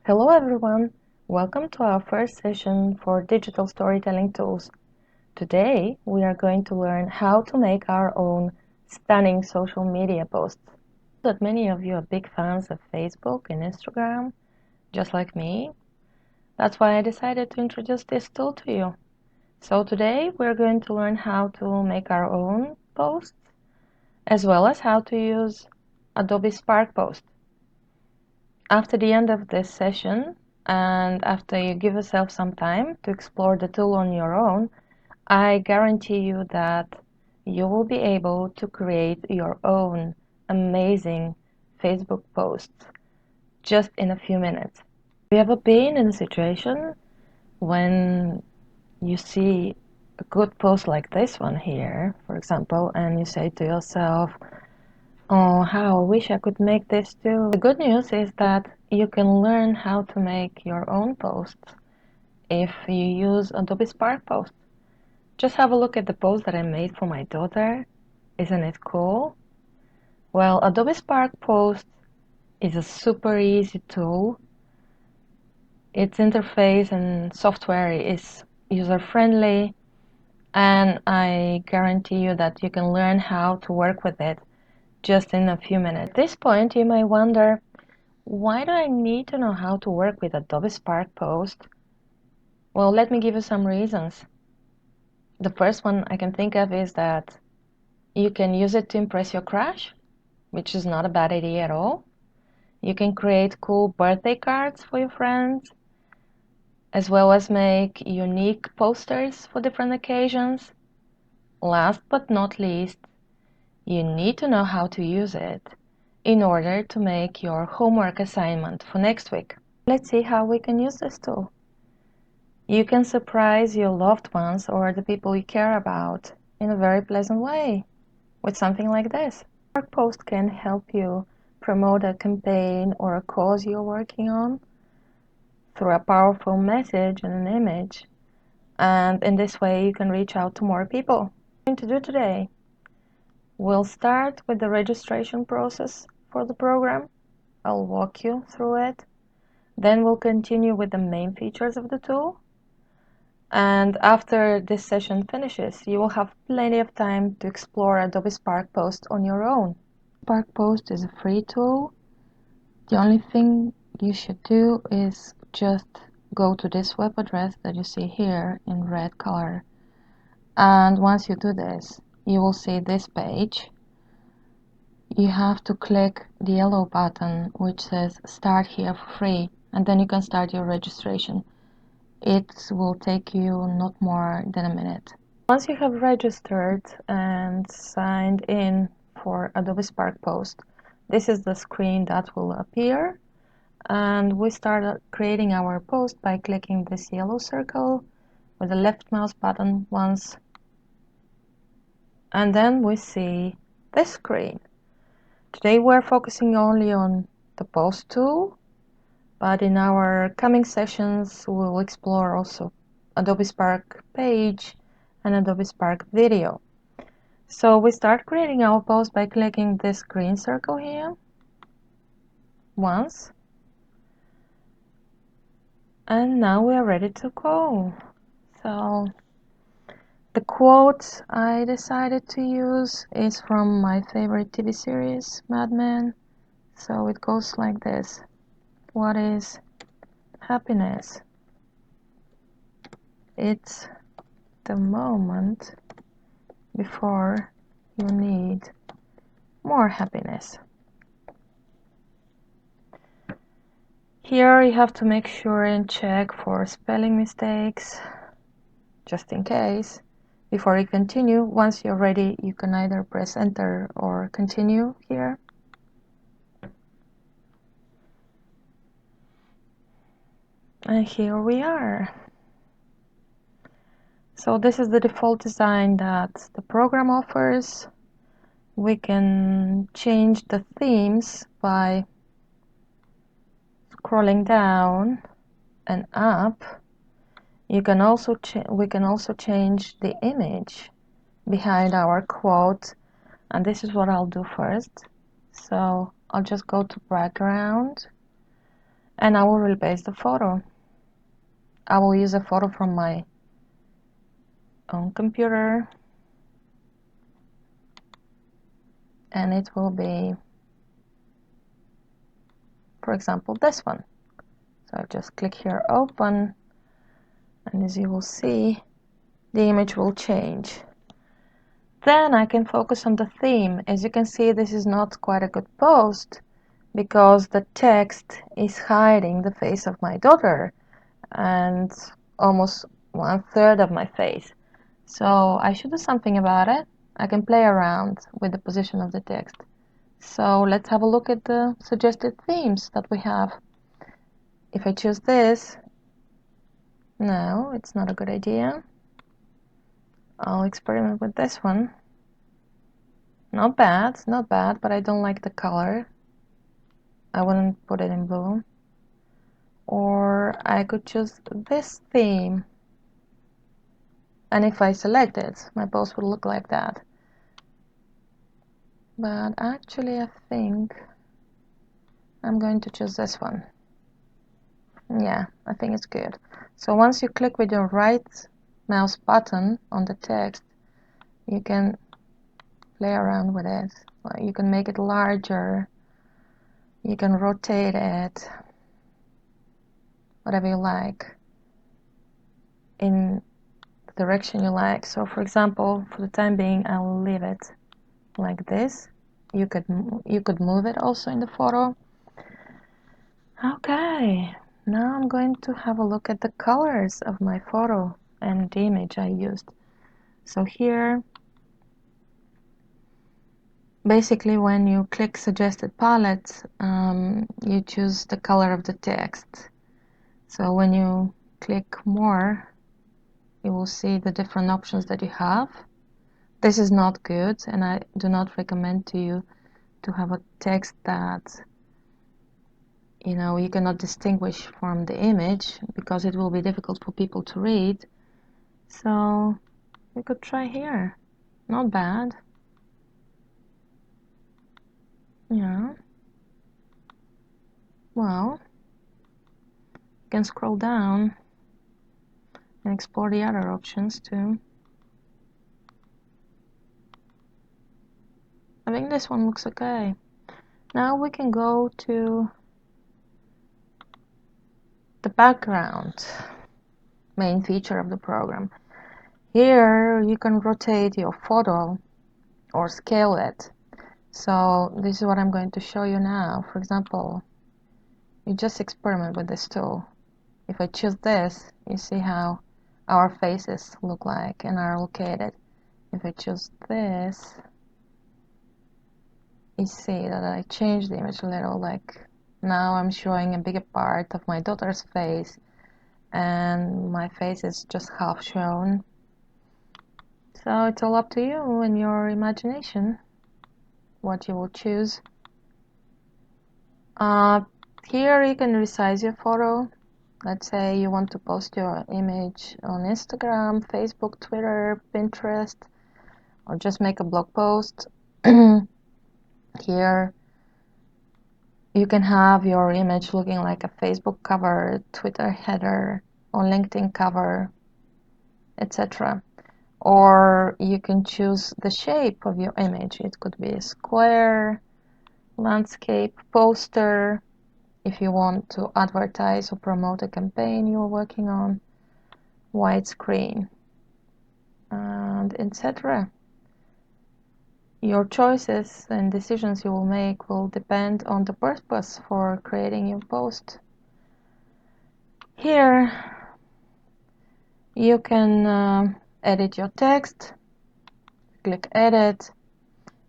Hello everyone! Welcome to our first session for digital storytelling tools. Today we are going to learn how to make our own stunning social media posts. That many of you are big fans of Facebook and Instagram, just like me. That's why I decided to introduce this tool to you. So today we're going to learn how to make our own posts, as well as how to use Adobe Spark Post. After the end of this session, and after you give yourself some time to explore the tool on your own, I guarantee you that you will be able to create your own amazing Facebook posts just in a few minutes. Have you ever been in a situation when you see a good post like this one here, for example, and you say to yourself, "Oh, how I wish I could make this too." The good news is that you can learn how to make your own posts if you use Adobe Spark Post. Just have a look at the post that I made for my daughter. Isn't it cool? Well, Adobe Spark Post is a super easy tool. Its interface and software is user-friendly, and I guarantee you that you can learn how to work with it just in a few minutes. At this point, you may wonder, why do I need to know how to work with Adobe Spark Post? Well, let me give you some reasons. The first one I can think of is that you can use it to impress your crush, which is not a bad idea at all. You can create cool birthday cards for your friends, as well as make unique posters for different occasions. Last but not least, you need to know how to use it in order to make your homework assignment for next week. Let's see how we can use this tool. You can surprise your loved ones or the people you care about in a very pleasant way with something like this. Spark Post can help you promote a campaign or a cause you're working on through a powerful message and an image, and in this way you can reach out to more people. What we're going to do today, we'll start with the registration process for the program. I'll walk you through it. Then we'll continue with the main features of the tool. And after this session finishes, you will have plenty of time to explore Adobe Spark Post on your own. Spark Post is a free tool. The only thing you should do is just go to this web address that you see here in red color. And once you do this, you will see this page. You have to click the yellow button which says Start Here for Free, and then you can start your registration. It will take you not more than a minute. Once you have registered and signed in for Adobe Spark Post, this is the screen that will appear, and we start creating our post by clicking this yellow circle with the left mouse button once, and then we see this screen. Today we're focusing only on the post tool, but in our coming sessions we'll explore also Adobe Spark Page and Adobe Spark Video. So we start creating our post by clicking this green circle here once, and now we are ready to go. So the quote I decided to use is from my favorite TV series, Mad Men. So it goes like this: what is happiness? It's the moment before you need more happiness. Here you have to make sure and check for spelling mistakes, just in case. Before you continue, once you're ready, you can either press enter or continue here. And here we are. So this is the default design that the program offers. We can change the themes by scrolling down and up. We can also change the image behind our quote, and this is what I'll do first. So I'll just go to background, and I will replace the photo. I will use a photo from my own computer, and it will be, for example, this one. So I just click here, open, and as you will see, the image will change. Then I can focus on the theme. As you can see, this is not quite a good post because the text is hiding the face of my daughter and almost 1/3 of my face. So I should do something about it. I can play around with the position of the text. So let's have a look at the suggested themes that we have. If I choose this, no, it's not a good idea. I'll experiment with this one. Not bad, but I don't like the color. I wouldn't put it in blue. Or I could choose this theme. And if I select it, my post will look like that. But actually, I think I'm going to choose this one. Yeah, I think it's good. So once you click with your right mouse button on the text, you can play around with it. You can make it larger. You can rotate it, whatever you like, in the direction you like. So for example, for the time being, I'll leave it like this. You could move it also in the photo. Okay, now I'm going to have a look at the colors of my photo and the image I used. So here, basically when you click suggested palette, you choose the color of the text. So when you click more, you will see the different options that you have. This is not good, and I do not recommend to you to have a text that you cannot distinguish from the image, because it will be difficult for people to read. So you could try here. Not bad. Yeah. Well, you can scroll down and explore the other options too. I think this one looks okay. Now we can go to the background, main feature of the program. Here you can rotate your photo or scale it. So this is what I'm going to show you now. For example, you just experiment with this tool. If I choose this, you see how our faces look like and are located. If I choose this, you see that I changed the image a little, like now I'm showing a bigger part of my daughter's face and my face is just half shown. So it's all up to you and your imagination what you will choose. Here you can resize your photo. Let's say you want to post your image on Instagram, Facebook, Twitter, Pinterest, or just make a blog post. Here you can have your image looking like a Facebook cover, Twitter header, or LinkedIn cover, etc. Or you can choose the shape of your image. It could be a square, landscape, poster, if you want to advertise or promote a campaign you're working on, widescreen, and etc. Your choices and decisions you will make will depend on the purpose for creating your post. Here you can edit your text. Click edit.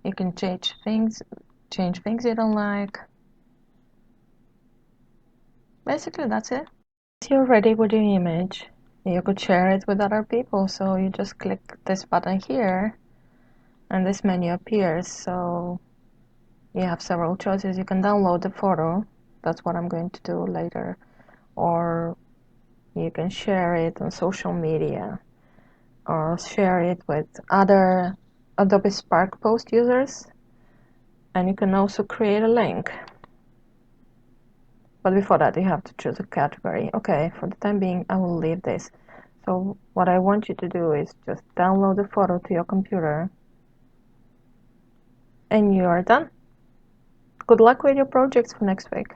You can change things you don't like. Basically that's it. Once you're ready with your image, you could share it with other people. So you just click this button here and this menu appears. So you have several choices. You can download the photo. That's what I'm going to do later. Or you can share it on social media or share it with other Adobe Spark Post users. And you can also create a link. But before that, you have to choose a category. Okay, for the time being, I will leave this. So what I want you to do is just download the photo to your computer, and you are done. Good luck with your projects for next week.